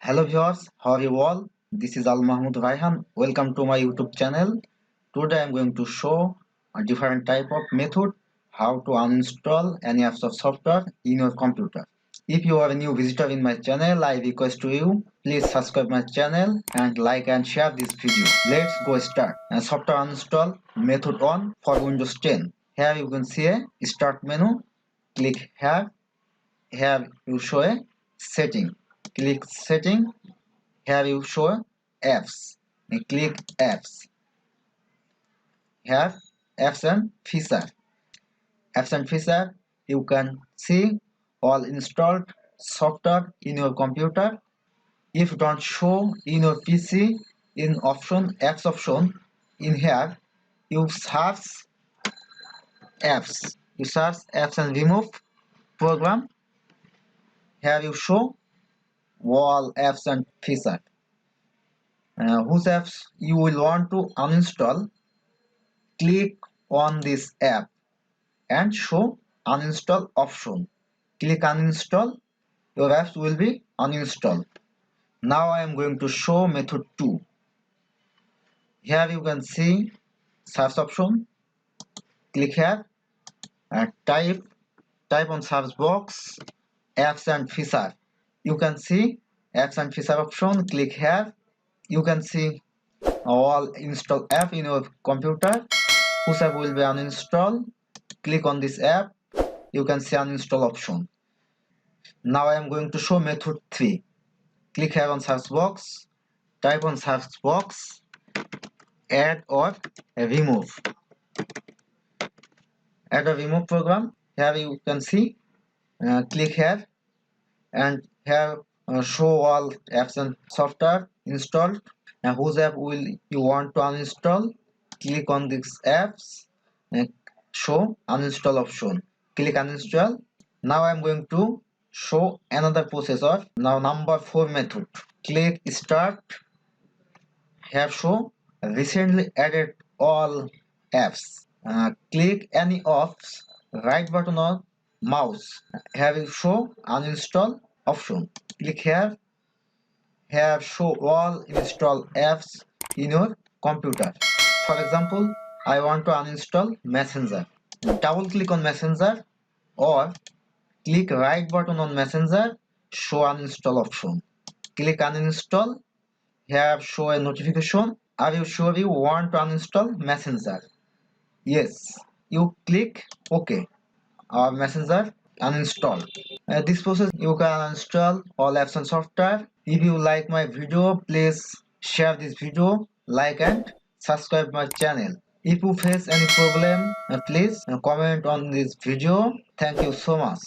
Hello viewers, how are you all? This is Al Mahmoud Raihan. Welcome to my YouTube channel. Today I am going to show a different type of method how to uninstall any apps of software in your computer. If you are a new visitor in my channel, I request to you, please subscribe my channel and like and share this video. Let's go start. Software uninstall method 1 for Windows 10. Here you can see a start menu. Click here. Here you show a setting. Click setting. Here you show apps. Click apps. Here apps and feature. Apps and feature, you can see all installed software in your computer. If you don't show in your PC, in option apps option, in here you search apps. You search apps and remove program. Here you show all apps and feature. Whose apps you will want to uninstall, click on this app and show uninstall option. Click uninstall, your apps will be uninstalled. Now I am going to show method 2. Here you can see search option. Click here and type on search box apps and feature. You can see apps and feature option. Click here. You can see all install app in your computer. Whose app will be uninstalled. Click on this app. You can see uninstall option. Now I am going to show method 3. Click here on search box. Type on search box add or remove. Add or remove program. Here you can see. Click here and here show all apps and software installed. And whose app will you want to uninstall? Click on these apps and show uninstall option. Click uninstall. Now I am going to show another processor. Now number 4 method. Click start. Here show recently added all apps. Click any apps. Right button on mouse. Here will show uninstall option. Click here. Here show all installed apps in your computer. For example, I want to uninstall Messenger. Double click on Messenger or click right button on Messenger, show uninstall option. Click uninstall. Here show a notification. Are you sure you want to uninstall Messenger? Yes. You click OK. Our Messenger uninstall. This process you can install all apps and software. If you like my video, please share this video, like and subscribe my channel. If you face any problem, please comment on this video. Thank you so much.